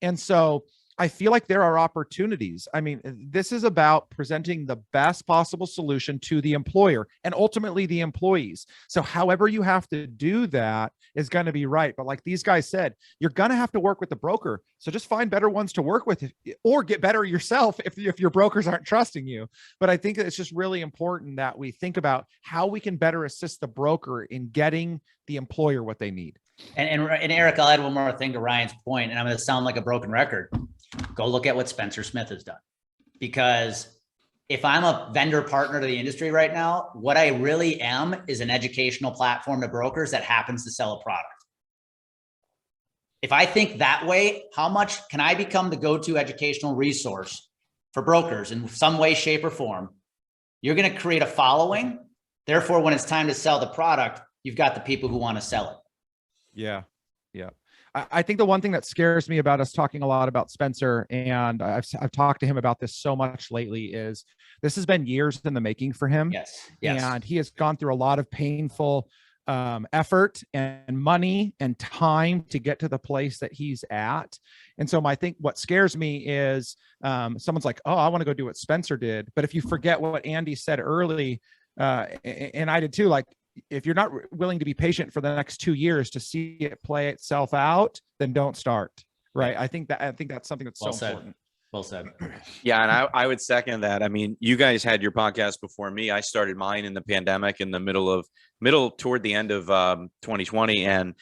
And so I feel like there are opportunities. I mean, this is about presenting the best possible solution to the employer and ultimately the employees. So however you have to do that is going to be right. But like these guys said, you're going to have to work with the broker. So just find better ones to work with or get better yourself if your brokers aren't trusting you. But I think it's just really important that we think about how we can better assist the broker in getting the employer what they need. And Eric, I'll add one more thing to Ryan's point, and I'm going to sound like a broken record. Go look at what Spencer Smith has done. Because if I'm a vendor partner to the industry right now, what I really am is an educational platform to brokers that happens to sell a product. If I think that way, how much can I become the go-to educational resource for brokers in some way, shape, or form? You're going to create a following. Therefore, when it's time to sell the product, you've got the people who want to sell it. Yeah. Yeah. I think the one thing that scares me about us talking a lot about Spencer, and I've talked to him about this so much lately, is this has been years in the making for him. Yes. And he has gone through a lot of painful effort and money and time to get to the place that he's at. And so I think what scares me is someone's like, oh, I want to go do what Spencer did. But if you forget what Andy said early, and I did too, like, if you're not willing to be patient for the next 2 years to see it play itself out, then don't start. Right. I think that's something that's so important. Well said. Yeah. And I would second that. I mean, you guys had your podcast before me. I started mine in the pandemic in the middle toward the end of 2020. And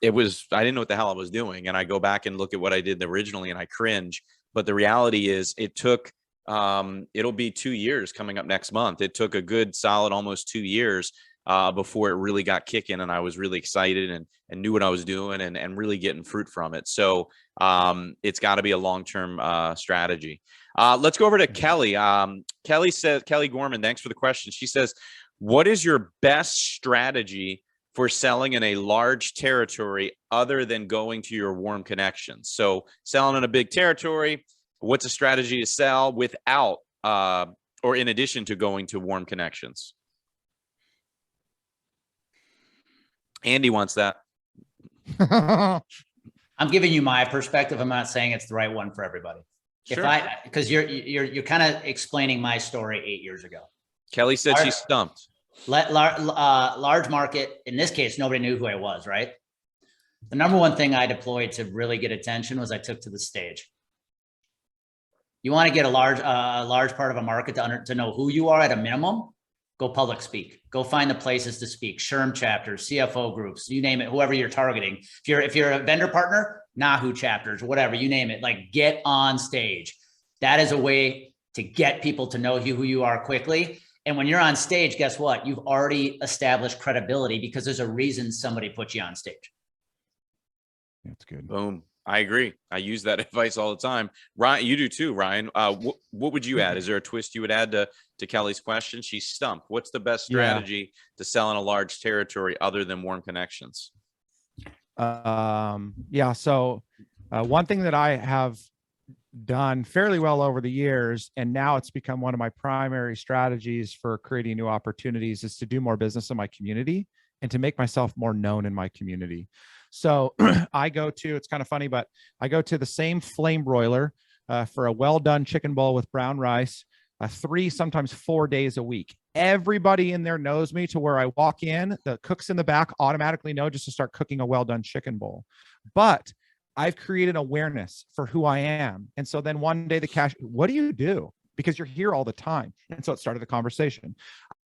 I didn't know what the hell I was doing. And I go back and look at what I did originally and I cringe. But the reality is it took, it'll be 2 years coming up next month. It took a good solid, almost 2 years before it really got kicking, and I was really excited and knew what I was doing and really getting fruit from it. So it's got to be a long-term strategy. Let's go over to Kelly. Kelly Gorman, thanks for the question. She says, what is your best strategy for selling in a large territory other than going to your warm connections? So selling in a big territory, what's a strategy to sell without or in addition to going to warm connections? Andy wants that. I'm giving you my perspective. I'm not saying it's the right one for everybody. Sure. Because you're kind of explaining my story 8 years ago. Kelly said she's stumped. Large market. In this case, nobody knew who I was, right? The number one thing I deployed to really get attention was I took to the stage. You want to get a large part of a market to know who you are at a minimum. Go public speak. Go find the places to speak. SHRM chapters, CFO groups, you name it. Whoever you're targeting. If you're a vendor partner, NAHU chapters, whatever, you name it. Like, get on stage. That is a way to get people to know who you are quickly. And when you're on stage, guess what? You've already established credibility because there's a reason somebody put you on stage. That's good. Boom. I agree. I use that advice all the time. Ryan, you do too, Ryan. What would you add? Is there a twist you would add to Kelly's question? She's stumped. What's the best strategy to sell in a large territory other than warm connections? So one thing that I have done fairly well over the years, and now it's become one of my primary strategies for creating new opportunities, is to do more business in my community and to make myself more known in my community. So it's kind of funny, but I go to the same flame broiler for a well-done chicken bowl with brown rice, 3, sometimes 4 days a week. Everybody in there knows me to where I walk in, the cooks in the back automatically know just to start cooking a well-done chicken bowl. But I've created awareness for who I am. And so then one day what do you do? Because you're here all the time. And so it started the conversation.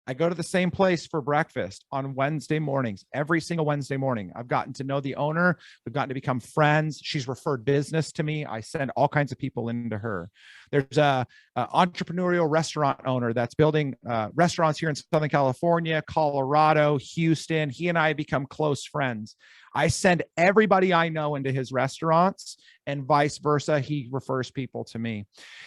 I go to the same place for breakfast on Wednesday mornings, every single Wednesday morning. I've gotten to know the owner. We've gotten to become friends. She's referred business to me. I send all kinds of people into her. There's a entrepreneurial restaurant owner that's building restaurants here in Southern California, Colorado, Houston. He and I have become close friends. I send everybody I know into his restaurants, and vice versa. He refers people to me.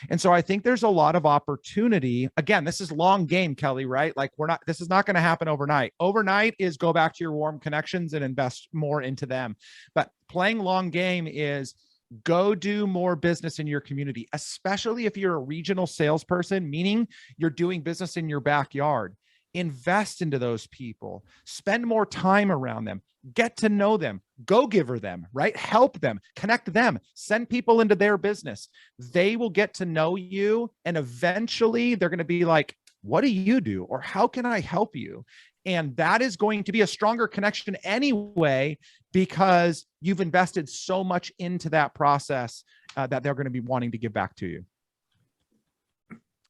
And so I think there's a lot of opportunity. Again, this is long game, Kelly, right? Like this is not going to happen overnight. Overnight is go back to your warm connections and invest more into them. But playing long game is go do more business in your community, especially if you're a regional salesperson, meaning you're doing business in your backyard. Invest into those people, spend more time around them, get to know them, go giver them, right? Help them, connect them, send people into their business. They will get to know you. And eventually they're going to be like, what do you do? Or how can I help you? And that is going to be a stronger connection anyway, because you've invested so much into that process that they're going to be wanting to give back to you.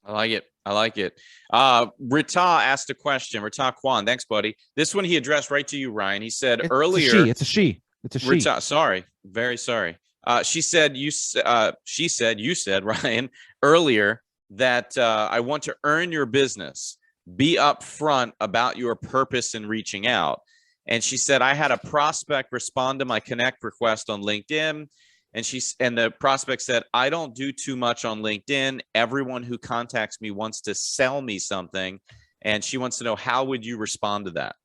I like it. I like it. Rita asked a question. Rita Kwan, thanks, buddy. This one he addressed right to you, Ryan. He said earlier. It's a she. Rita, sorry, very sorry. She said you said Ryan earlier that I want to earn your business. Be upfront about your purpose in reaching out. And she said I had a prospect respond to my connect request on LinkedIn. And the prospect said, I don't do too much on LinkedIn. Everyone who contacts me wants to sell me something. And she wants to know, how would you respond to that?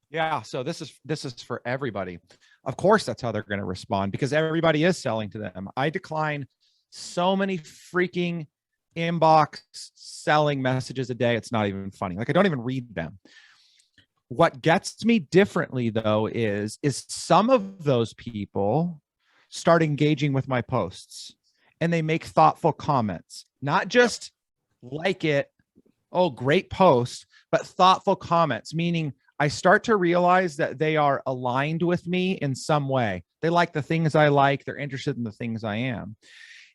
Yeah. So this is for everybody. Of course, that's how they're going to respond, because everybody is selling to them. I decline so many freaking inbox selling messages a day. It's not even funny. Like, I don't even read them. What gets me differently though, is some of those people start engaging with my posts and they make thoughtful comments, not just like it, oh, great post, but thoughtful comments, meaning I start to realize that they are aligned with me in some way. They like the things I like. They're interested in the things I am.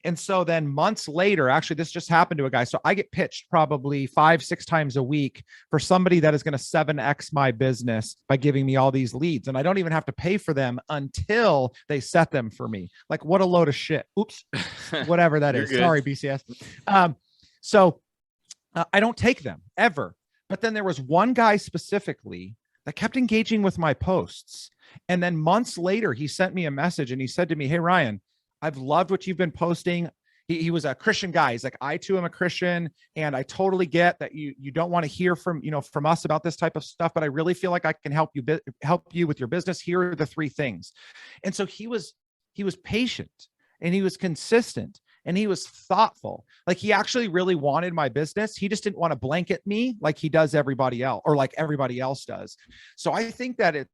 And so then months later, actually, this just happened to a guy. So I get pitched probably 5-6 times a week for somebody that is going to 7x my business by giving me all these leads. And I don't even have to pay for them until they set them for me. Like, what a load of shit. Oops, whatever that is. Good. Sorry, BCS. I don't take them ever. But then there was one guy specifically that kept engaging with my posts. And then months later, he sent me a message and he said to me, hey, Ryan, I've loved what you've been posting. He was a Christian guy. He's like, I too am a Christian, and I totally get that you don't want to hear from us about this type of stuff, but I really feel like I can help you with your business. Here are the 3 things. And so he was patient, and he was consistent, and he was thoughtful. Like, he actually really wanted my business. He just didn't want to blanket me like he does everybody else, or like everybody else does. So I think that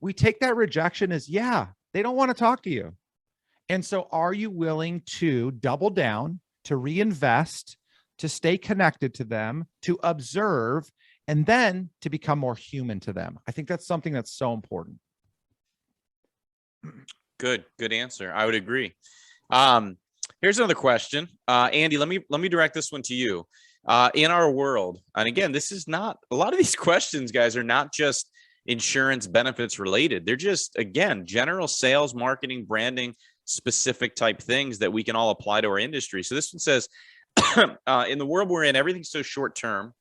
we take that rejection as, yeah, they don't want to talk to you. And so are you willing to double down, to reinvest, to stay connected to them, to observe, and then to become more human to them? I think that's something that's so important. Good answer. I would agree. Here's another question. Andy, let me direct this one to you. In our world, and again, this is not, a lot of these questions, guys, are not just insurance benefits related. They're just, again, general sales, marketing, branding, specific type things that we can all apply to our industry. So this one says, in the world we're in, everything's so short term.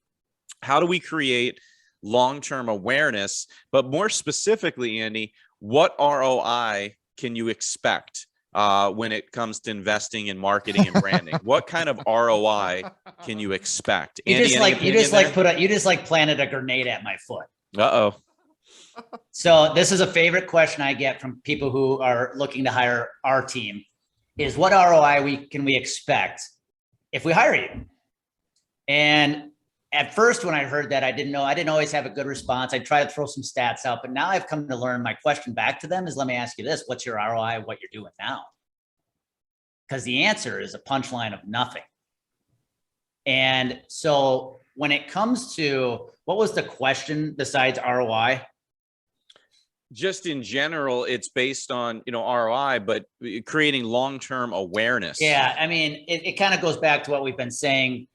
How do we create long-term awareness? But more specifically, Andy, what ROI can you expect when it comes to investing in marketing and branding? What kind of ROI can you expect? You Andy, just planted a grenade at my foot. Uh-oh. So this is a favorite question I get from people who are looking to hire our team, is what ROI can we expect if we hire you? And at first, when I heard that, I didn't always have a good response. I try to throw some stats out, but now I've come to learn, my question back to them is, let me ask you this: what's your ROI, what you're doing now? Because the answer is a punchline of nothing. And so when it comes to, what was the question besides ROI? Just in general, it's based on, ROI, but creating long-term awareness. Yeah. I mean, it kind of goes back to what we've been saying,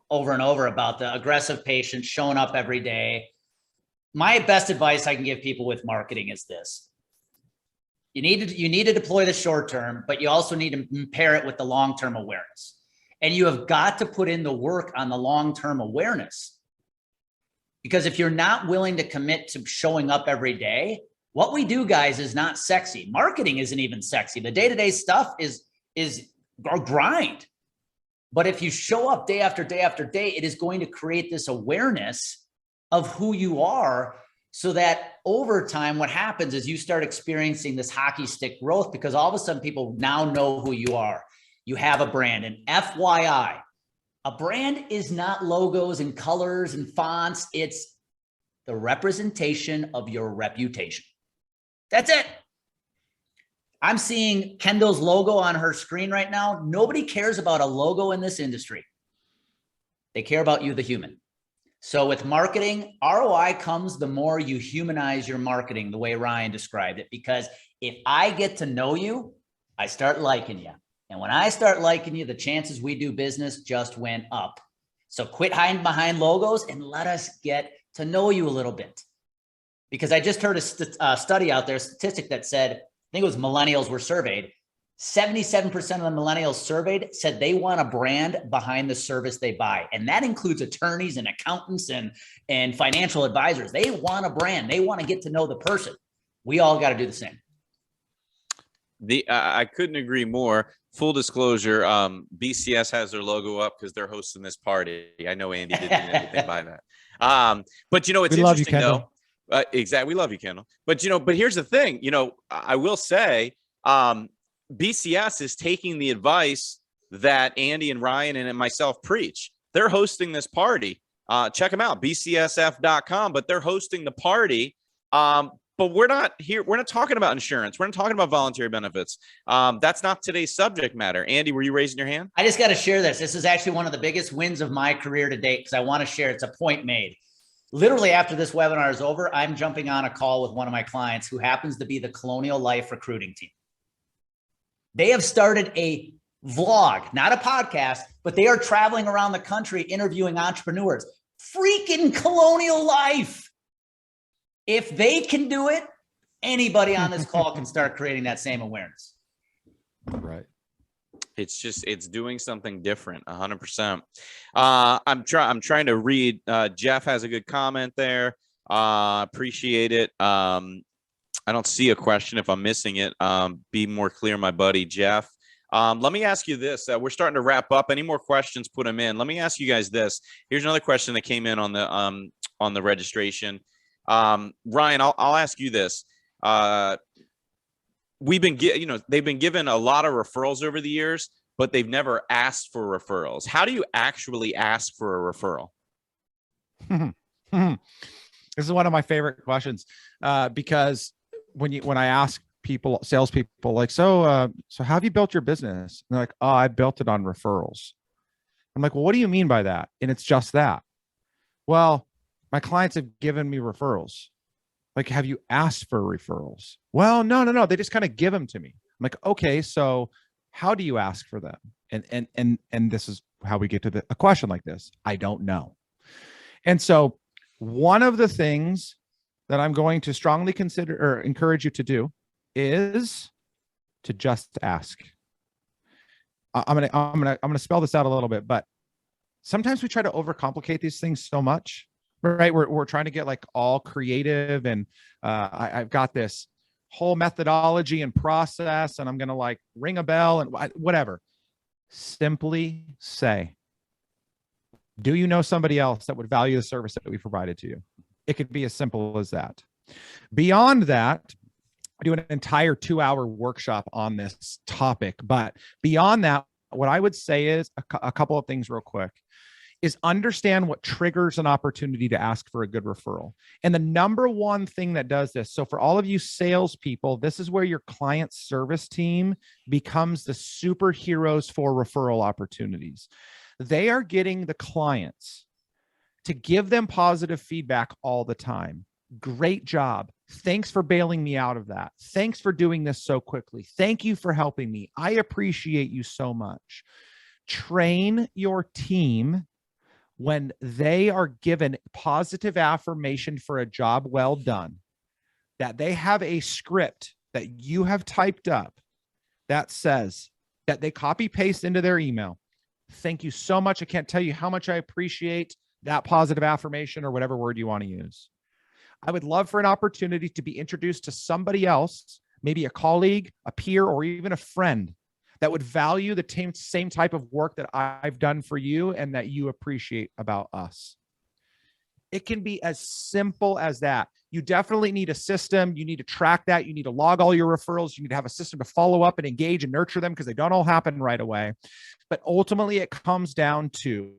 over and over about the aggressive patient showing up every day. My best advice I can give people with marketing is this. You need to deploy the short term, but you also need to pair it with the long-term awareness. And you have got to put in the work on the long-term awareness. Because if you're not willing to commit to showing up every day, what we do, guys, is not sexy. Marketing isn't even sexy. The day-to-day stuff is our grind. But if you show up day after day after day, it is going to create this awareness of who you are, so that over time, what happens is you start experiencing this hockey stick growth, because all of a sudden people now know who you are. You have a brand. And FYI, a brand is not logos and colors and fonts. It's the representation of your reputation. That's it. I'm seeing Kendall's logo on her screen right now. Nobody cares about a logo in this industry. They care about you, the human. So with marketing, ROI comes the more you humanize your marketing, the way Ryan described it. Because if I get to know you, I start liking you. And when I start liking you, the chances we do business just went up. So quit hiding behind logos and let us get to know you a little bit. Because I just heard a study out there, a statistic that said, I think it was millennials were surveyed. 77% of the millennials surveyed said they want a brand behind the service they buy. And that includes attorneys and accountants and financial advisors. They want a brand. They want to get to know the person. We all got to do the same. I couldn't agree more. Full disclosure, BCS has their logo up because they're hosting this party. I know Andy didn't do anything by that. But, you know, it's interesting, though. Exactly. We love you, Kendall. But, you know, but here's the thing, you know, I will say BCS is taking the advice that Andy and Ryan and myself preach. They're hosting this party. Check them out, bcsf.com, but they're hosting the party. But we're not here. We're not talking about insurance. We're not talking about voluntary benefits. That's not today's subject matter. Andy, were you raising your hand? I just got to share this. This is actually one of the biggest wins of my career to date, because I want to share. It's a point made. Literally after this webinar is over, I'm jumping on a call with one of my clients who happens to be the Colonial Life recruiting team. They have started a vlog, not a podcast, but they are traveling around the country interviewing entrepreneurs. Freaking Colonial Life. If they can do it, anybody on this call can start creating that same awareness. Right. It's doing something different, 100%. I'm trying to read. Jeff has a good comment there. Appreciate it. I don't see a question. If I'm missing it, be more clear, my buddy Jeff. Let me ask you this. We're starting to wrap up. Any more questions, put them in. Let me ask you guys this. Here's another question that came in on the registration. Ryan, I'll ask you this. They've been given a lot of referrals over the years, but they've never asked for referrals. How do you actually ask for a referral? This is one of my favorite questions, because when I ask people, salespeople, like, so how have you built your business? And they're like, oh, I built it on referrals. I'm like, well, what do you mean by that? And it's just that. Well, my clients have given me referrals. Like, have you asked for referrals? Well, no. They just kind of give them to me. I'm like, okay, so how do you ask for them? And this is how we get to a question like this. I don't know. And so one of the things that I'm going to strongly consider or encourage you to do is to just ask. I'm gonna spell this out a little bit, but sometimes we try to overcomplicate these things so much. Right. We're trying to get like all creative, and I've got this whole methodology and process, and I'm going to like ring a bell and whatever. Simply say, do you know somebody else that would value the service that we provided to you? It could be as simple as that. Beyond that, I do an entire 2-hour workshop on this topic. But beyond that, what I would say is a couple of things real quick. Is understand what triggers an opportunity to ask for a good referral. And the number one thing that does this, so for all of you salespeople, this is where your client service team becomes the superheroes for referral opportunities. They are getting the clients to give them positive feedback all the time. Great job. Thanks for bailing me out of that. Thanks for doing this so quickly. Thank you for helping me. I appreciate you so much. Train your team when they are given positive affirmation for a job well done, that they have a script that you have typed up that says, that they copy paste into their email. Thank you so much. I can't tell you how much I appreciate that positive affirmation, or whatever word you want to use. I would love for an opportunity to be introduced to somebody else, maybe a colleague, a peer, or even a friend that would value the same type of work that I've done for you and that you appreciate about us. It can be as simple as that. You definitely need a system. You need to track that. You need to log all your referrals. You need to have a system to follow up and engage and nurture them, because they don't all happen right away. But ultimately, it comes down to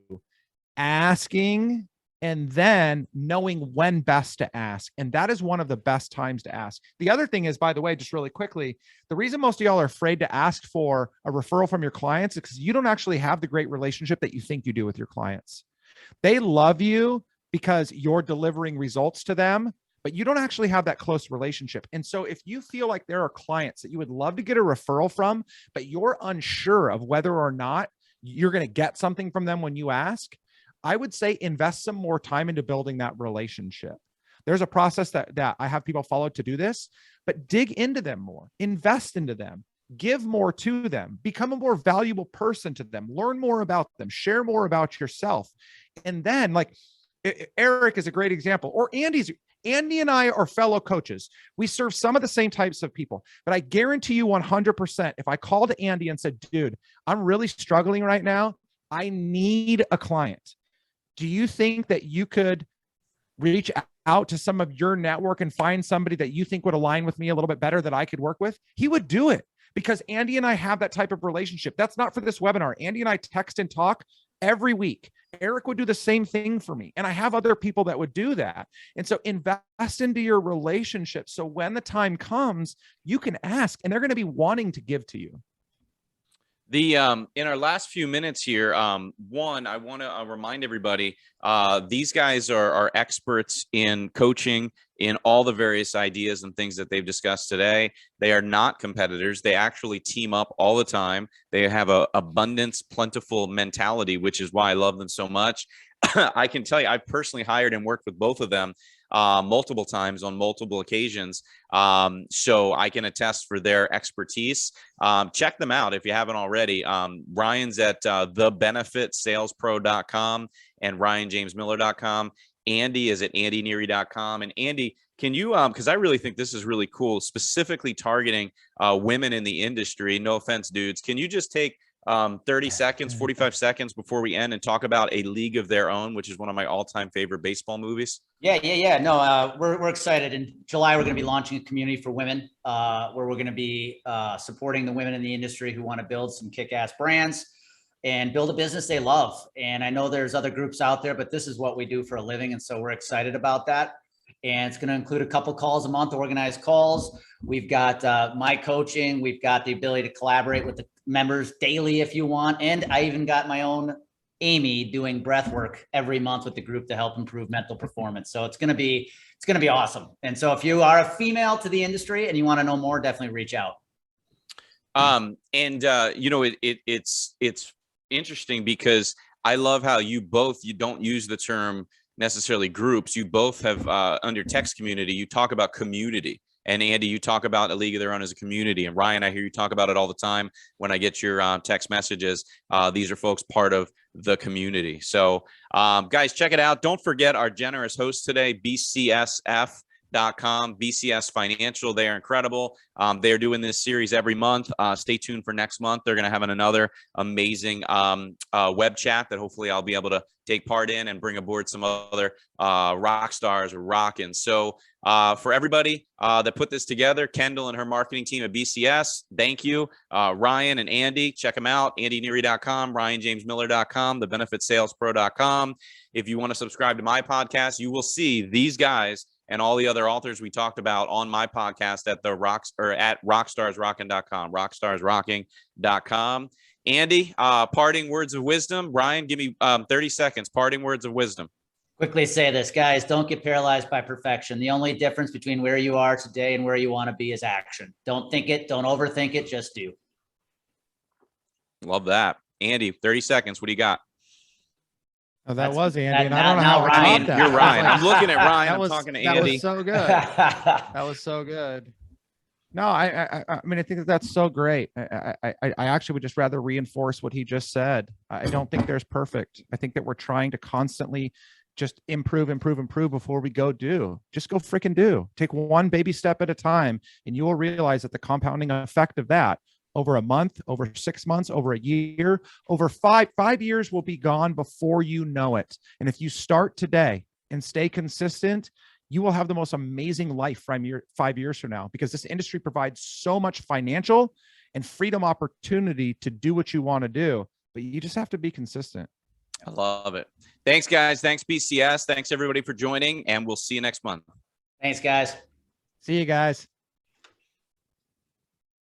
asking and then knowing when best to ask. And that is one of the best times to ask. The other thing is, by the way, just really quickly, the reason most of y'all are afraid to ask for a referral from your clients is because you don't actually have the great relationship that you think you do with your clients. They love you because you're delivering results to them, but you don't actually have that close relationship. And so if you feel like there are clients that you would love to get a referral from, but you're unsure of whether or not you're going to get something from them when you ask, I would say invest some more time into building that relationship. There's a process that I have people follow to do this, but dig into them more, invest into them, give more to them, become a more valuable person to them, learn more about them, share more about yourself. And then, like, Eric is a great example, or Andy and I are fellow coaches. We serve some of the same types of people, but I guarantee you 100%, if I called Andy and said, dude, I'm really struggling right now, I need a client. Do you think that you could reach out to some of your network and find somebody that you think would align with me a little bit better that I could work with? He would do it, because Andy and I have that type of relationship. That's not for this webinar. Andy and I text and talk every week. Eric would do the same thing for me. And I have other people that would do that. And so invest into your relationship, so when the time comes, you can ask and they're going to be wanting to give to you. The in our last few minutes here, one, I want to remind everybody, these guys are experts in coaching in all the various ideas and things that they've discussed today. They are not competitors. They actually team up all the time. They have a abundance, plentiful mentality, which is why I love them so much. I can tell you, I personally hired and worked with both of them multiple times on multiple occasions. So I can attest for their expertise. Check them out if you haven't already. Ryan's at thebenefitsalespro.com and ryanjamesmiller.com. Andy is at andyneary.com. And Andy, can you, because I really think this is really cool, specifically targeting women in the industry. No offense, dudes. Can you just take 30 seconds, 45 seconds before we end and talk about A League of Their Own, which is one of my all-time favorite baseball movies? Yeah. No, we're excited. In July, we're going to be launching a community for women, where we're going to be supporting the women in the industry who want to build some kick-ass brands and build a business they love. And I know there's other groups out there, but this is what we do for a living. And so we're excited about that. And it's going to include a couple calls a month, organized calls. We've got my coaching. We've got the ability to collaborate with the members daily if you want. And I even got my own Amy doing breath work every month with the group to help improve mental performance. So it's going to be awesome. And so if you are a female to the industry and you want to know more, definitely reach out. You know, it's interesting because I love how you don't use the term necessarily groups. You both have under text community, you talk about community. And Andy, you talk about A League of Their Own as a community. And Ryan, I hear you talk about it all the time when I get your text messages. These are folks part of the community. So guys, check it out. Don't forget our generous host today, BCSF.com, BCS Financial. They are incredible. They're doing this series every month. Stay tuned for next month. They're going to have another amazing web chat that hopefully I'll be able to take part in and bring aboard some other rock stars rocking. So for everybody that put this together, Kendall and her marketing team at BCS, thank you. Ryan and Andy, check them out. AndyNeary.com, RyanJamesMiller.com, thebenefitsalespro.com. If you want to subscribe to my podcast, you will see these guys and all the other authors we talked about on my podcast at at rockstarsrocking.com, rockstarsrocking.com. Andy, parting words of wisdom. Ryan, give me 30 seconds. Parting words of wisdom. Quickly say this, guys, don't get paralyzed by perfection. The only difference between where you are today and where you want to be is action. Don't think it. Don't overthink it. Just do. Love that. Andy, 30 seconds. What do you got? Oh, that That's- was Andy, that- and I don't know now how I Ryan. topped that. You're I was Ryan. like, I'm looking at Ryan. that I'm was talking to that Andy. was so good. That was so good. No, I mean, I think that's so great. I actually would just rather reinforce what he just said. I don't think there's perfect. I think that we're trying to constantly just improve before we go do. Just go freaking do. Take one baby step at a time, and you will realize that the compounding effect of that over a month, over 6 months, over a year, over five years will be gone before you know it. And if you start today and stay consistent, you will have the most amazing life from 5 years from now, because this industry provides so much financial and freedom opportunity to do what you want to do, but you just have to be consistent. I love it. Thanks, guys. Thanks, BCS. Thanks, everybody, for joining, and we'll see you next month. Thanks, guys. See you guys.